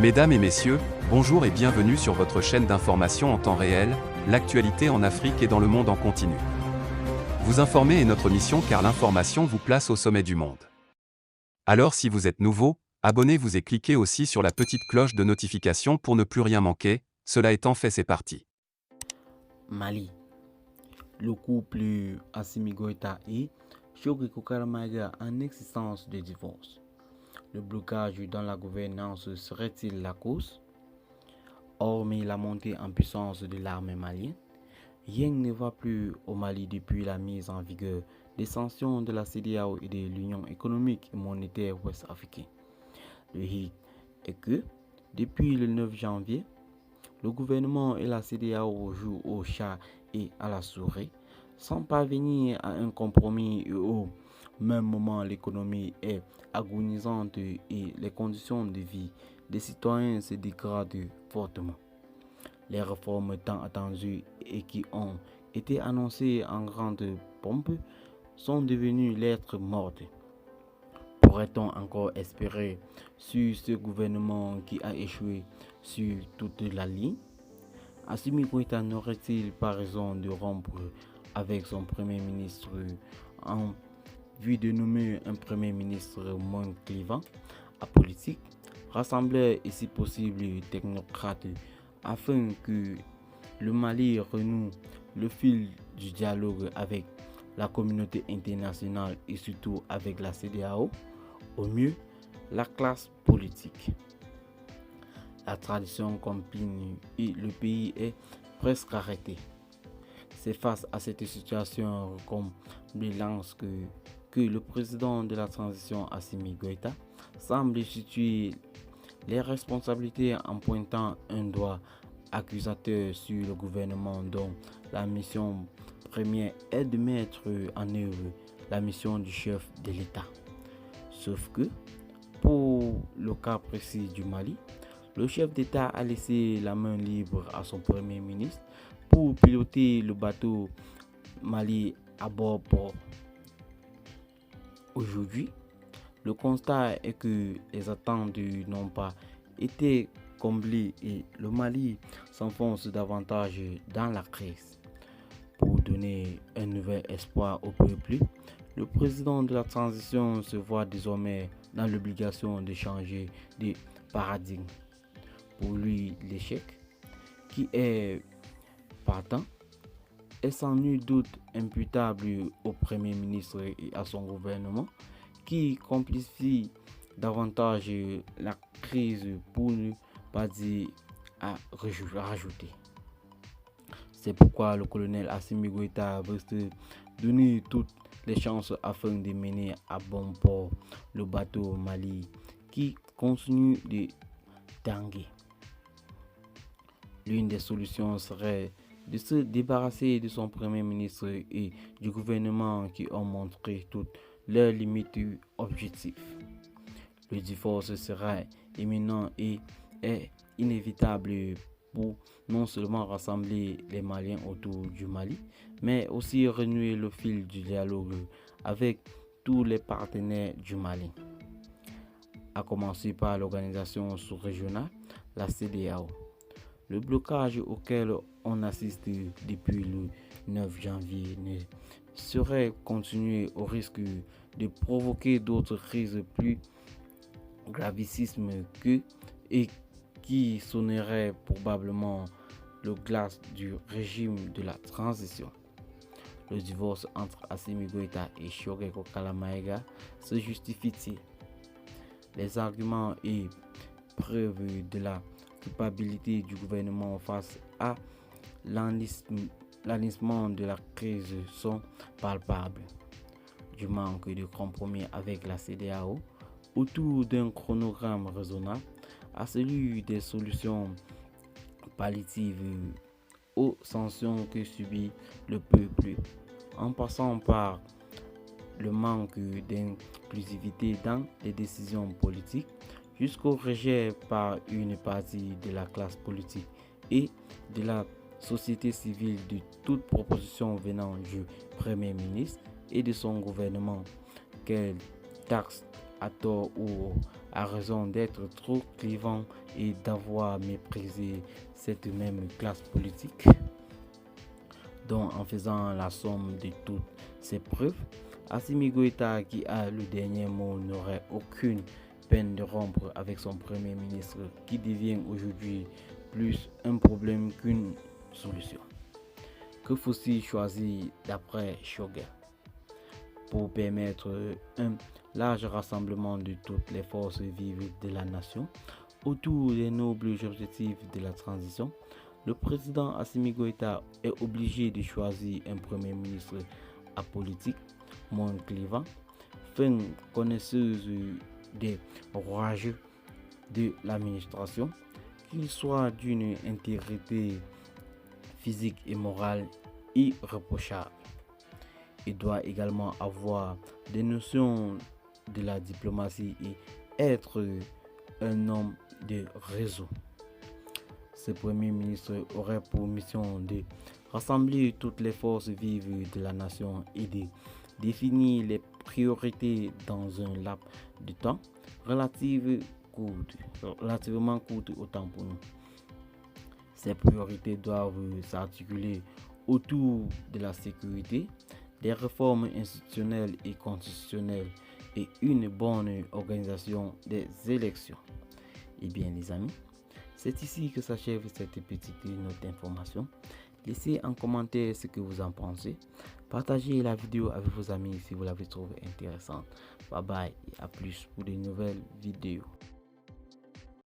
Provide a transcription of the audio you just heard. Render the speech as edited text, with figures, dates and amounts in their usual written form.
Mesdames et messieurs, bonjour et bienvenue sur votre chaîne d'information en temps réel, l'actualité en Afrique et dans le monde en continu. Vous informer est notre mission car l'information vous place au sommet du monde. Alors si vous êtes nouveau, abonnez-vous et cliquez aussi sur la petite cloche de notification pour ne plus rien manquer, cela étant fait c'est parti. Mali. Le couple Assimi Goïta et Shogeko Kalamaga en existence de divorce. Le blocage dans la gouvernance serait-il la cause? Hormis la montée en puissance de l'armée malienne, rien ne va plus au Mali depuis la mise en vigueur des sanctions de la CEDEAO et de l'Union économique et monétaire ouest-africaine. Le hic est que, depuis le 9 janvier, le gouvernement et la CEDEAO jouent au chat et à la souris, sans parvenir à un compromis et au même moment l'économie est agonisante et les conditions de vie des citoyens se dégradent fortement. Les réformes tant attendues et qui ont été annoncées en grande pompe sont devenues lettres mortes. Pourrait-on encore espérer sur ce gouvernement qui a échoué sur toute la ligne? Assimi Goïta n'aurait-il pas raison de rompre avec son Premier ministre en vue de nommer un Premier ministre moins clivant, apolitique, rassembleur et si possible technocrate, afin que le Mali renoue le fil du dialogue avec la communauté internationale et surtout avec la CEDEAO, au mieux la classe politique. La tradition continue et le pays est presque arrêté. C'est face à cette situation comblance que le président de la transition Assimi Goïta semble situer les responsabilités en pointant un doigt accusateur sur le gouvernement dont la mission première est de mettre en œuvre la mission du chef de l'État. Sauf que, pour le cas précis du Mali, le chef d'État a laissé la main libre à son Premier ministre pour piloter le bateau Mali à bord port. Aujourd'hui, le constat est que les attentes n'ont pas été comblées et le Mali s'enfonce davantage dans la crise. Pour donner un nouvel espoir au peuple, le président de la transition se voit désormais dans l'obligation de changer de paradigme. Pour lui, l'échec, qui est partant, est sans nul doute imputable au Premier ministre et à son gouvernement, qui complexifie davantage la crise pour ne pas dire à rajouter. C'est pourquoi le colonel Assimi Goïta veut se donner toutes les chances afin de mener à bon port le bateau Mali qui continue de tanguer. L'une des solutions serait de se débarrasser de son Premier ministre et du gouvernement qui ont montré toutes leurs limites objectives. Le divorce sera imminent et est inévitable pour non seulement rassembler les Maliens autour du Mali, mais aussi renouer le fil du dialogue avec tous les partenaires du Mali, à commencer par l'organisation sous-régionale, la CEDEAO. Le blocage auquel on assiste depuis le 9 janvier ne saurait continuer au risque de provoquer d'autres crises plus gravissimes et qui sonneraient probablement le glace du régime de la transition. Le divorce entre Assimi Goïta et Shogeko Kalamaga se justifie-t-il? Les arguments et preuves de la culpabilité du gouvernement face à l'enlisement de la crise sont palpables. Du manque de compromis avec la CEDEAO autour d'un chronogramme raisonnable à celui des solutions palliatives aux sanctions que subit le peuple, en passant par le manque d'inclusivité dans les décisions politiques, jusqu'au rejet par une partie de la classe politique et de la société civile de toute proposition venant du Premier ministre et de son gouvernement, qu'elle taxe à tort ou à raison d'être trop clivant et d'avoir méprisé cette même classe politique, dont en faisant la somme de toutes ces preuves, Assimi Goïta, qui a le dernier mot, n'aurait aucune peine de rompre avec son premier ministre qui devient aujourd'hui plus un problème qu'une solution. Que faut-il choisir d'après Shogel pour permettre un large rassemblement de toutes les forces vives de la nation autour des nobles objectifs de la transition? Le président Assimi Goïta est obligé de choisir un premier ministre apolitique, moins clivant, fin connaisseuse des rouages de l'administration, qu'il soit d'une intégrité physique et morale irréprochable. Il doit également avoir des notions de la diplomatie et être un homme de réseau. Ce premier ministre aurait pour mission de rassembler toutes les forces vives de la nation et de définir les priorités dans un laps de temps relativement court autant pour nous. Ces priorités doivent s'articuler autour de la sécurité, des réformes institutionnelles et constitutionnelles et une bonne organisation des élections. Eh bien les amis, c'est ici que s'achève cette petite note d'information. Laissez en commentaire ce que vous en pensez. Partagez la vidéo avec vos amis si vous l'avez trouvée intéressante. Bye bye et à plus pour de nouvelles vidéos.